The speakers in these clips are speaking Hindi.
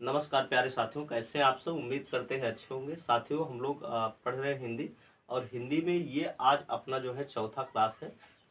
नमस्कार प्यारे साथियों, कैसे हैं आप सब। उम्मीद करते हैं अच्छे होंगे। साथियों, हम लोग पढ़ रहे हैं हिंदी, और हिंदी में ये आज अपना जो है चौथा क्लास है।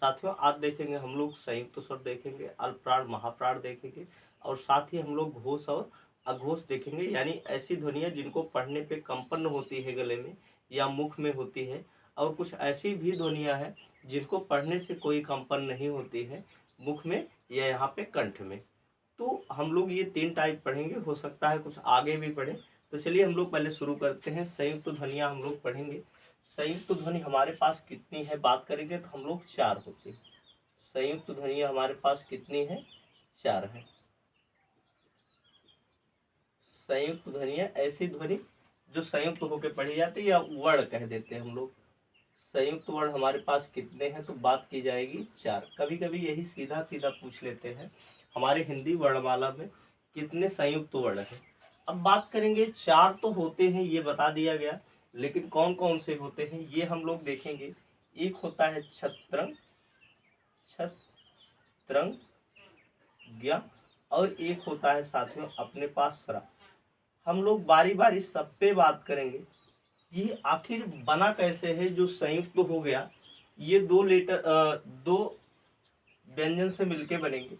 साथियों, आज देखेंगे हम लोग संयुक्त स्वर देखेंगे, अल्पप्राण महाप्राण देखेंगे, और साथ ही हम लोग घोष और अघोष देखेंगे, यानी ऐसी ध्वनियाँ जिनको पढ़ने पे कंपन होती है गले में या मुख में होती है, और कुछ ऐसी भी ध्वनियाँ हैं जिनको पढ़ने से कोई कंपन नहीं होती है मुख में या यहाँ पे कंठ में। तो हम लोग ये 3 टाइप पढ़ेंगे, हो सकता है कुछ आगे भी पढ़ें। तो चलिए हम लोग पहले शुरू करते हैं। संयुक्त ध्वनियाँ हम लोग पढ़ेंगे। संयुक्त ध्वनि हमारे पास कितनी है बात करेंगे तो हम लोग 4 होते हैं। संयुक्त ध्वनियाँ हमारे पास कितनी है? 4 है। संयुक्त ध्वनियाँ ऐसी ध्वनि जो संयुक्त होकर पढ़ी जाती है या वर्ण कह देते हैं हम लोग। संयुक्त वर्ण हमारे पास कितने हैं तो बात की जाएगी 4। कभी कभी यही सीधा सीधा पूछ लेते हैं हमारे हिंदी वर्णमाला में कितने संयुक्त वर्ण हैं। अब बात करेंगे 4 तो होते हैं, ये बता दिया गया, लेकिन कौन कौन से होते हैं ये हम लोग देखेंगे। एक होता है छत्रंग, छत्रंग ज्ञ, और एक होता है साथियों अपने पास स्रा। हम लोग बारी बारी सब पे बात करेंगे। ये आखिर बना कैसे है जो संयुक्त हो गया। ये दो व्यंजन से मिलके बनेंगे।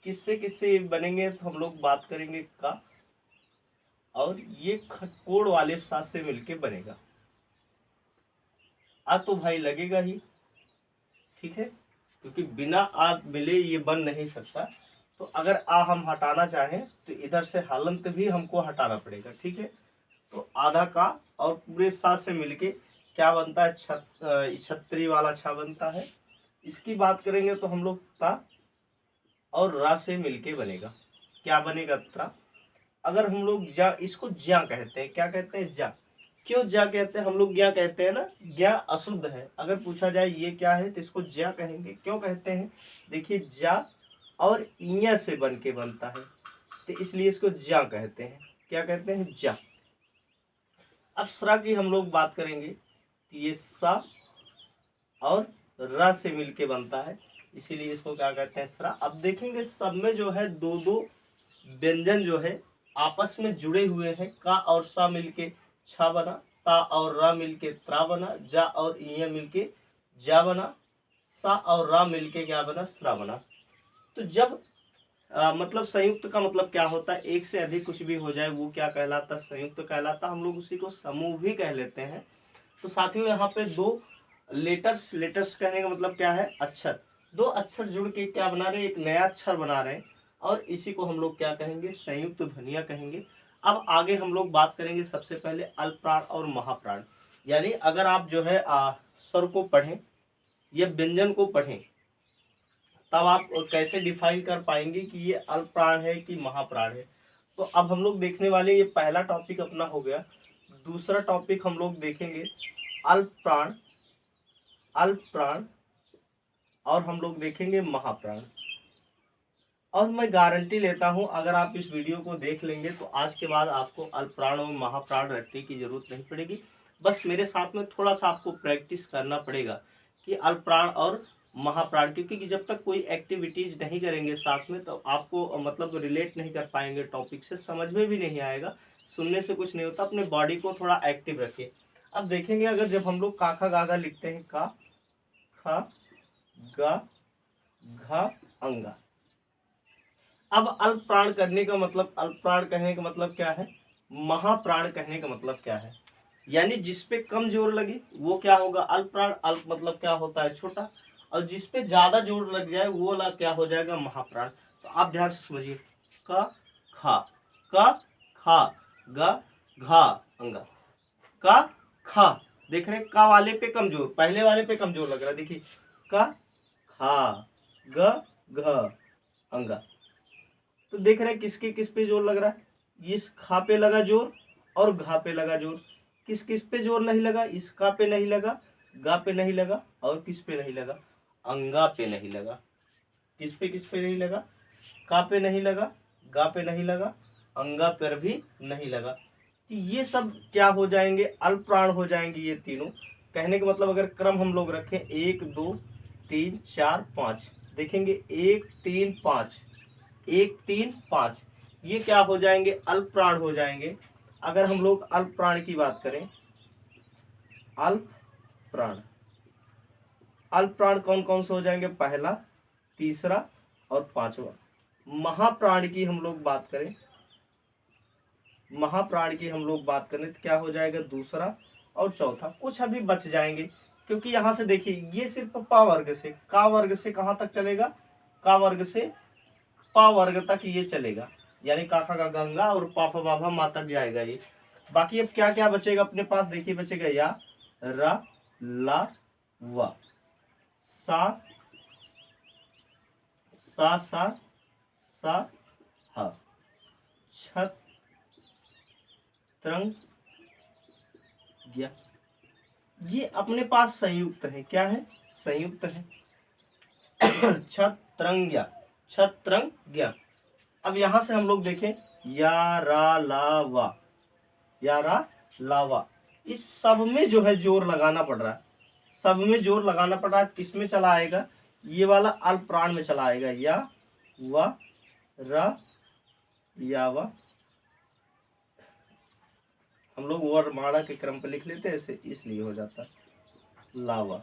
किससे किससे बनेंगे तो हम लोग बात करेंगे का, और ये खटकोड़ वाले साथ से मिलके बनेगा। आ तो भाई लगेगा ही, ठीक है, क्योंकि बिना आ मिले ये बन नहीं सकता। तो अगर आ हम हटाना चाहें तो इधर से हलंत भी हमको हटाना पड़ेगा, ठीक है। तो आधा का और पूरे साथ से मिलके क्या बनता है? छत्री वाला छा बनता है। इसकी बात करेंगे तो हम लोग ता और रा से मिलके बनेगा। क्या बनेगा? त्रा। अगर हम लोग जा, इसको ज्या कहते हैं। क्या कहते हैं? ज्या। क्यों ज्या कहते हैं? हम लोग ज्या कहते हैं ना, ज्या अशुद्ध है। अगर पूछा जाए ये क्या है तो इसको ज्या कहेंगे। क्यों कहते हैं? देखिए, ज्या और इया से बन के बनता है, तो इसलिए इसको ज्या कहते हैं। क्या कहते हैं? ज्या। अब स्रा की हम लोग बात करेंगे तो ये सा और र से मिलके बनता है, इसीलिए इसको क्या कहते हैं? स्रा। अब देखेंगे सब में जो है दो दो व्यंजन जो है आपस में जुड़े हुए हैं। का और सा मिलके छा बना, ता और रा मिलके त्रा बना, जा और इया मिलके जा बना, सा और रा मिलके क्या बना? स्रा बना। तो जब मतलब संयुक्त का मतलब क्या होता है? एक से अधिक कुछ भी हो जाए वो क्या कहलाता? संयुक्त कहलाता। हम लोग उसी को समूह भी कह लेते हैं। तो साथियों, यहाँ पे दो लेटर्स कहने का मतलब क्या है? अक्षर। दो अक्षर जुड़ के क्या बना रहे हैं? एक नया अक्षर बना रहे हैं, और इसी को हम लोग क्या कहेंगे? संयुक्त ध्वनियाँ कहेंगे। अब आगे हम लोग बात करेंगे सबसे पहले अल्पप्राण और महाप्राण। यानी अगर आप जो है स्वर को पढ़ें या व्यंजन को पढ़ें, तब आप कैसे डिफाइन कर पाएंगे कि ये अल्पप्राण है कि महाप्राण है। तो अब हम लोग देखने वाले, ये पहला टॉपिक अपना हो गया। दूसरा टॉपिक हम लोग देखेंगे अल्पप्राण, अल्पप्राण, और हम लोग देखेंगे महाप्राण। और मैं गारंटी लेता हूं अगर आप इस वीडियो को देख लेंगे तो आज के बाद आपको अल्पप्राण और महाप्राण रटने की जरूरत नहीं पड़ेगी। बस मेरे साथ में थोड़ा सा आपको प्रैक्टिस करना पड़ेगा कि अल्पप्राण और महाप्राण, क्योंकि जब तक कोई एक्टिविटीज नहीं करेंगे साथ में तो आपको मतलब रिलेट नहीं कर पाएंगे टॉपिक से, समझ में भी नहीं आएगा, सुनने से कुछ नहीं होता। अपने बॉडी को थोड़ा एक्टिव रखिए। अब देखेंगे, अगर जब हम लोग काखा गागा लिखते हैं, का खा गा घा अंगा। अब अल्पप्राण करने का मतलब, अल्पप्राण कहने का मतलब क्या है? महाप्राण कहने का मतलब क्या है? यानी जिस पे कम जोर लगे वो क्या होगा? अल्पप्राण। अल्प मतलब क्या होता है? छोटा। और जिस पे ज्यादा जोर लग जाए वो ला क्या हो जाएगा? महाप्राण। तो आप ध्यान से समझिए। क खा, क खा ग घा अंगा, क खा। देख रहे हैं, का वाले पे कमजोर, पहले वाले पे कमजोर लग रहा है। देखिए, क खा ग घ अंगा। तो देख रहे हैं किसके किस पे जोर लग रहा है? इस खा पे लगा जोर और घा पे लगा जोर। किस किस पे जोर नहीं लगा? इस का पे नहीं लगा, गा पे नहीं लगा, और किस पे नहीं लगा? अंगा पे नहीं लगा। किस पे नहीं लगा? का पे नहीं लगा, गा पे नहीं लगा, अंगा पर भी नहीं लगा। तो ये सब क्या हो जाएंगे? अल्पप्राण हो जाएंगे ये तीनों। कहने का मतलब अगर क्रम हम लोग रखें 1 2 3 4 5, देखेंगे 1 3 5, 1 3 5, ये क्या हो जाएंगे, अल्प प्राण हो जाएंगे। अगर हम लोग अल्प प्राण की बात करें, अल्प प्राण, अल्प प्राण कौन कौन से हो जाएंगे, पहला, तीसरा और पांचवा। महाप्राण की हम लोग बात करें, महाप्राण की हम लोग बात करें तो क्या हो जाएगा, दूसरा और चौथा। कुछ अभी बच जाएंगे, क्योंकि यहां से देखिए ये सिर्फ पा वर्ग से, का वर्ग से कहां तक चलेगा, का वर्ग से पा वर्ग तक ये चलेगा, यानी काका का गंगा और पापा बाबा मा तक जाएगा ये। बाकी अब क्या क्या बचेगा अपने पास, देखिए बचेगा या, रा, ला, वा, सा, सा, हा, छत, त्रंग, ज्ञ। ये अपने पास संयुक्त है, क्या है, संयुक्त है। छत्रंग्या, छत्रंग्या। अब यहां से हम लोग देखें, या रा ला वा, या रा ला वा, इस सब में जो है जोर लगाना पड़ रहा है, सब में जोर लगाना पड़ रहा है। किसमें चला आएगा, ये वाला अल्प प्राण में चला आएगा, या वा, रा, या वा। हम लोग वर्णमाला के क्रम पे लिख लेते हैं ऐसे, इसलिए हो जाता है लावा,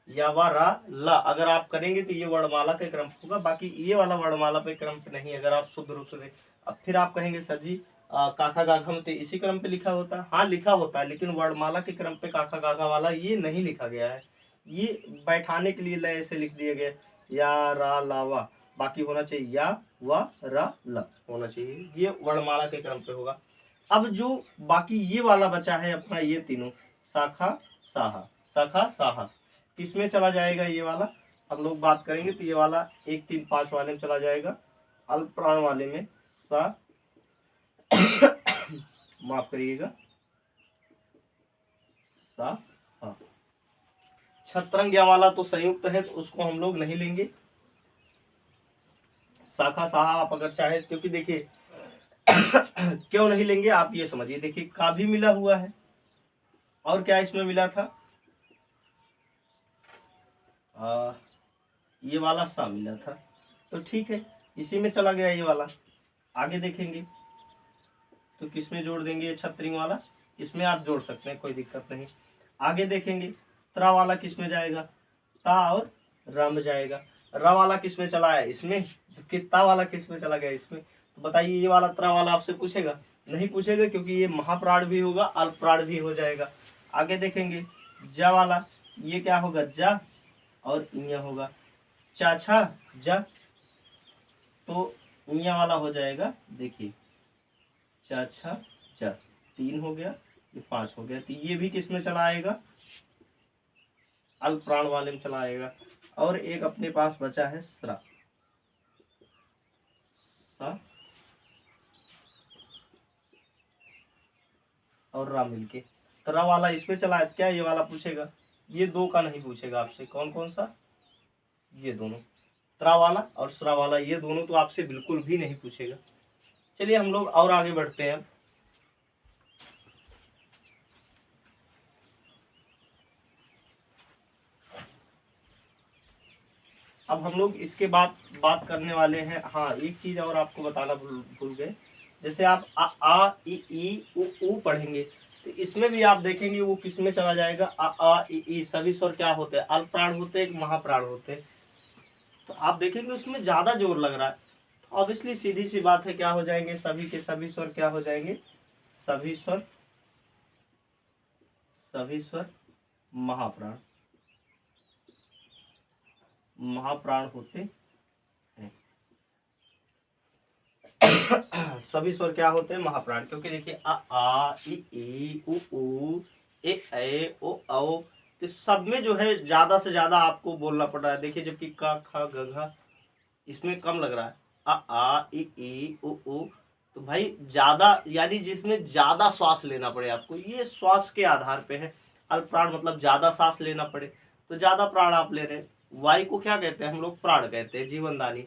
या वा, रा, ला। अगर आप करेंगे तो ये वर्णमाला के क्रम होगा, बाकी ये वाला वर्णमाला पे क्रम पे नहीं। अगर आप शुद्ध रूप से अब फिर आप कहेंगे सर जी काका गाघा में तो इसी क्रम पे लिखा होता है। हाँ लिखा होता है, लेकिन वर्णमाला के क्रम पे काका गाघा वाला ये नहीं लिखा गया है, ये बैठाने के लिए लय ऐसे लिख दिया गया, या रा ला वा। बाकी होना चाहिए या वा, रा, ला होना चाहिए, ये वर्णमाला के क्रम पे होगा। अब जो बाकी ये वाला बचा है अपना, ये तीनों, शाखा साहा, शाखा साहा, किसमें चला जाएगा ये वाला, हम लोग बात करेंगे तो ये वाला 1 3 5 वाले में चला जाएगा, अल्प प्राण वाले में सा माफ करिएगा, सा, हा। छत्रंग्या वाला तो संयुक्त है तो उसको हम लोग नहीं लेंगे। शाखा साहा आप अगर चाहे, क्योंकि देखिए क्यों नहीं लेंगे आप ये समझिए, देखिए का भी मिला हुआ है, और क्या इसमें मिला था, ये वाला सा मिला था, तो ठीक है इसी में चला गया ये वाला। आगे देखेंगे तो किसमें जोड़ देंगे, ये छत्रिंग वाला, इसमें आप जोड़ सकते हैं, कोई दिक्कत नहीं। आगे देखेंगे त्रा वाला किसमें जाएगा, ता और रा में जाएगा। रा वाला किसमें चला है, इसमें, जबकि ता वाला किसमें चला गया, इसमें। तो बताइए ये वाला त्रा वाला आपसे पूछेगा, नहीं पूछेगा, क्योंकि ये महाप्राण भी होगा, अल्प प्राण भी हो जाएगा। आगे देखेंगे जा वाला, ये क्या होगा, जा और इया होगा, चाछा जा, तो इया वाला हो जाएगा, देखिए चाछा जा, 3 हो गया, ये 5 हो गया, तो ये भी किस में चला आएगा, अल्प प्राण वाले में चला आएगा। और एक अपने पास बचा है स्रा, सा और रा मिलके, त्रा वाला इसमें चला है, क्या ये वाला पूछेगा, ये 2 का नहीं पूछेगा आपसे, कौन कौन सा, ये दोनों, त्रा वाला और स्रा वाला, ये दोनों तो आपसे बिल्कुल भी नहीं पूछेगा। चलिए हम लोग और आगे बढ़ते हैं। अब हम लोग इसके बाद बात करने वाले हैं, हाँ एक चीज और आपको बताना भूल गए, जैसे आप आ ई उ पढ़ेंगे तो इसमें भी आप देखेंगे वो किस में चला जाएगा, आ ई सभी स्वर क्या होते हैं, अल्प प्राण होते हैं, एक महाप्राण होते हैं। तो आप देखेंगे उसमें ज्यादा जोर लग रहा है, तो ऑब्वियसली सीधी सी बात है, क्या हो जाएंगे, सभी के सभी स्वर क्या हो जाएंगे, सभी स्वर, सभी स्वर महाप्राण, महाप्राण होते हैं। सभी स्वर क्या होते हैं, महाप्राण, क्योंकि देखिए आ ई उ ए ओ औ, तो सब में जो है ज्यादा से ज्यादा आपको बोलना पड़ रहा है। देखिए जबकि का खा ग इसमें कम लग रहा है, आ ई उ, तो भाई ज्यादा, यानी जिसमें ज्यादा श्वास लेना पड़े आपको, ये श्वास के आधार पे है। अल्प प्राण मतलब ज्यादा सांस लेना पड़े, तो ज्यादा प्राण आप ले रहे हैं। वायु को क्या कहते हैं हम लोग, प्राण कहते हैं, जीवनदानी।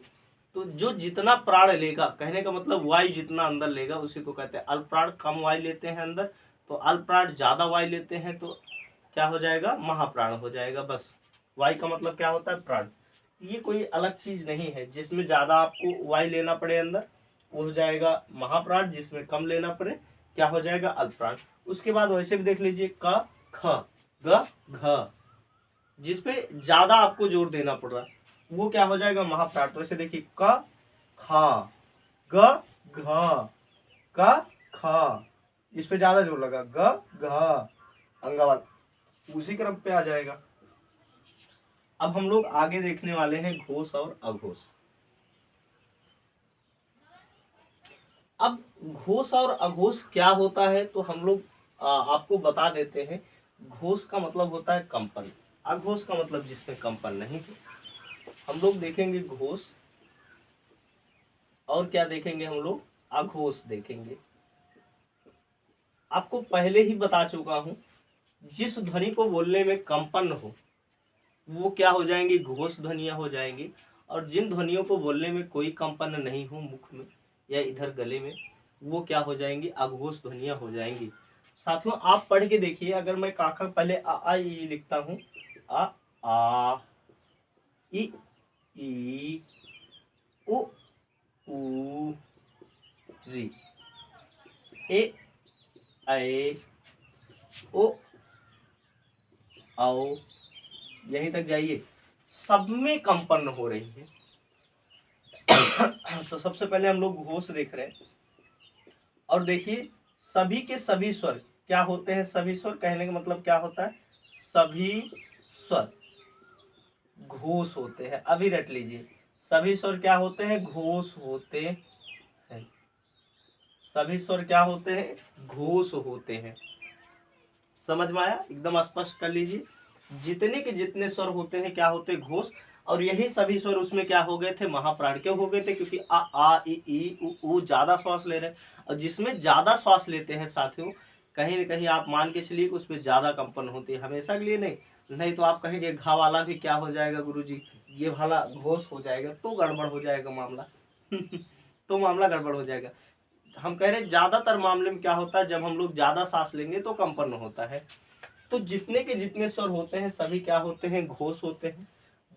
तो जो जितना प्राण लेगा, कहने का मतलब वायु जितना अंदर लेगा उसी को कहते हैं अल्प प्राण। कम वायु लेते हैं अंदर, तो अल्प प्राण ज्यादा वायु लेते हैं तो क्या हो जाएगा, महाप्राण हो जाएगा। बस वायु का मतलब क्या होता है, प्राण। ये कोई अलग चीज नहीं है जिसमें ज्यादा आपको वायु लेना पड़े अंदर, वो हो जाएगा महाप्राण, जिसमें कम लेना पड़े क्या हो जाएगा अल्पप्राण। उसके बाद वैसे भी देख लीजिए क ख ग घ, जिसपे ज्यादा आपको जोर देना पड़ रहा वो क्या हो जाएगा महाप्राण। तो ऐसे देखिए क ख ग घ क ख, इस पे ज्यादा जोर लगा ग घ अंगावाल, उसी क्रम पे आ जाएगा। अब हम लोग आगे देखने वाले हैं घोष और अघोष। अब घोष और अघोष क्या होता है तो हम लोग आपको बता देते हैं। घोष का मतलब होता है कंपन, अघोष का मतलब जिसमें कंपन नहीं है। हम लोग देखेंगे घोष और क्या देखेंगे हम लोग अघोष देखेंगे। आपको पहले ही बता चुका हूं, जिस ध्वनि को बोलने में कंपन हो वो क्या हो जाएंगी घोष ध्वनियां हो जाएंगी, और जिन ध्वनियों को बोलने में कोई कंपन नहीं हो मुख में या इधर गले में वो क्या हो जाएंगी अघोष ध्वनियां हो जाएंगी। साथियों आप पढ़ के देखिए, अगर मैं काका पहले आ ई लिखता हूँ आ इ ई उ ऊ री ए ऐ ओ औ, यहीं तक जाइए, सब में कंपन हो रही है। तो सबसे पहले हम लोग घोष देख रहे हैं, और देखिए सभी के सभी स्वर क्या होते हैं। सभी स्वर कहने का मतलब क्या होता है, सभी स्वर घोष होते हैं। अभी रट लीजिए, सभी स्वर क्या होते हैं घोष होते हैं। सभी स्वर क्या होते हैं घोष होते हैं। समझ में आया, एकदम स्पष्ट कर लीजिए। जितने के जितने स्वर होते हैं क्या होते हैं घोष, और यही सभी स्वर उसमें क्या हो गए थे महाप्राण। क्यों हो गए थे, क्योंकि आ ई उ ज्यादा श्वास ले रहे हैं, और जिसमें ज्यादा श्वास लेते हैं साथियों कहीं न कहीं आप मान के चलिए कि उसमें ज्यादा कंपन होती है, हमेशा के लिए नहीं तो आप कहेंगे घा वाला भी क्या हो जाएगा गुरुजी, ये वाला घोष हो जाएगा, तो गड़बड़ हो जाएगा मामला। तो मामला गड़बड़ हो जाएगा। हम कह रहे हैं ज्यादातर मामले में क्या होता है, जब हम लोग ज्यादा सांस लेंगे तो कंपन होता है। तो जितने के जितने स्वर होते हैं सभी क्या होते हैं घोष होते हैं।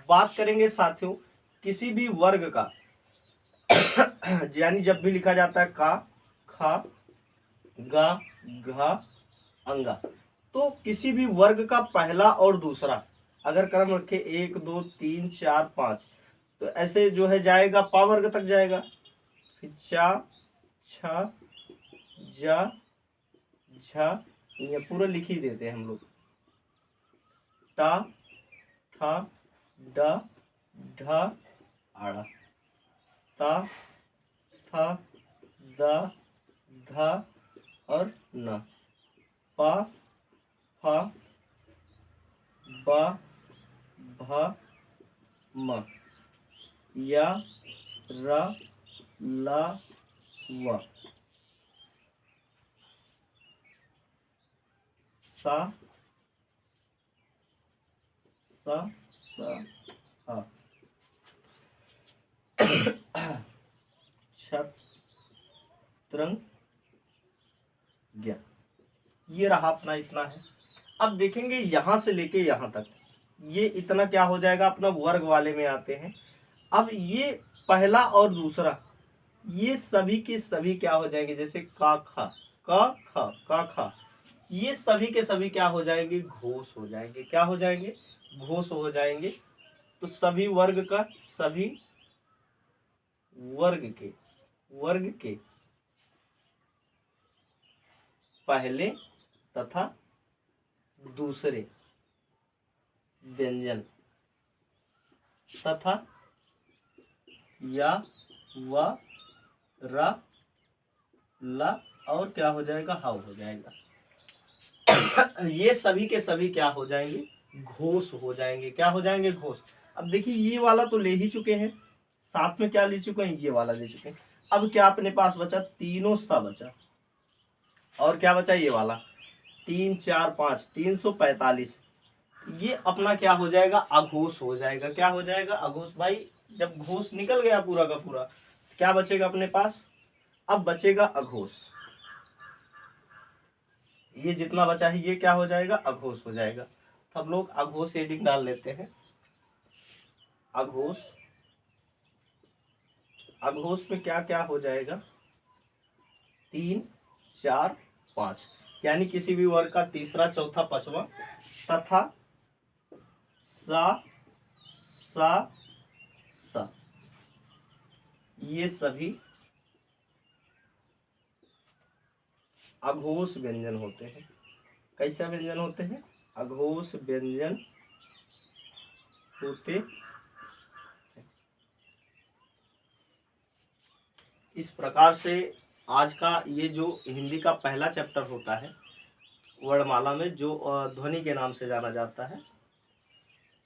बात करेंगे साथियों किसी भी वर्ग का, यानी जब भी लिखा जाता है का खा गा घा अंगा, तो किसी भी वर्ग का पहला और दूसरा अगर क्रम रखे 1 2 3 4 5, तो ऐसे जो है जाएगा पा वर्ग तक जाएगा, फिर चा छा जा झा, ये पूरा लिख ही देते हैं हम लोग, टा ठा डा ढा आड़ा, ता था दा धा और न, पा फा बा भा म, या रा ला वा, सा सा सा हा, छत्रंग ज्ञ। ये रहा अपना इतना है। अब देखेंगे यहां से लेके यहां तक, ये इतना क्या हो जाएगा अपना वर्ग वाले में आते हैं। अब ये पहला और दूसरा ये सभी के सभी क्या हो जाएंगे, जैसे का खा का खा, ये सभी के सभी क्या हो जाएंगे घोष हो जाएंगे। क्या हो जाएंगे घोष हो जाएंगे। तो सभी वर्ग का सभी वर्ग के पहले तथा दूसरे व्यंजन तथा या व रा ला और क्या हो जाएगा हाव हो जाएगा। ये सभी के सभी क्या हो जाएंगे घोष हो जाएंगे। क्या हो जाएंगे घोष। अब देखिए ये वाला तो ले ही चुके हैं, साथ में क्या ले चुके हैं ये वाला ले चुके हैं। अब क्या अपने पास बचा तीनों सा बचा, और क्या बचा ये वाला 3 4 5 345, ये अपना क्या हो जाएगा अघोष हो जाएगा। क्या हो जाएगा अघोष। भाई जब घोष निकल गया पूरा का पूरा क्या बचेगा अपने पास, अब बचेगा अघोष। ये जितना बचा है ये क्या हो जाएगा अघोष हो जाएगा। तो हम लोग अघोष हेडिंग डाल लेते हैं। अघोष, अघोष में क्या क्या हो जाएगा 3 4 5, यानी किसी भी वर्ग का तीसरा चौथा पांचवा तथा सा सा सा, ये सभी अघोष व्यंजन होते हैं। कैसा व्यंजन होते हैं? अघोष व्यंजन होते हैं। इस प्रकार से आज का ये जो हिंदी का पहला चैप्टर होता है वर्णमाला में, जो ध्वनि के नाम से जाना जाता है,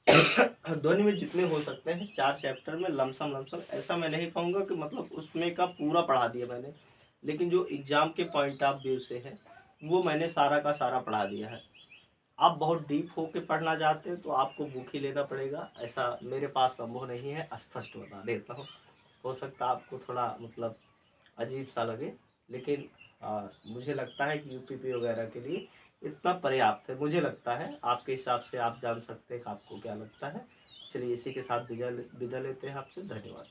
ध्वनि में जितने हो सकते हैं 4 चैप्टर में लमसम ऐसा मैं नहीं कहूँगा कि मतलब उसमें का पूरा पढ़ा दिया मैंने, लेकिन जो एग्जाम के पॉइंट ऑफ व्यू से है वो मैंने सारा का सारा पढ़ा दिया है। आप बहुत डीप होके पढ़ना चाहते हैं तो आपको बुक ही लेना पड़ेगा, ऐसा मेरे पास संभव नहीं है, स्पष्ट बता देता हूँ। हो सकता है आपको थोड़ा मतलब अजीब सा लगे, लेकिन मुझे लगता है कि यूपीपी वगैरह के लिए इतना पर्याप्त है। मुझे लगता है, आपके हिसाब से आप जान सकते हैं कि आपको क्या लगता है। चलिए इसी के साथ विदा लेते हैं आपसे। धन्यवाद।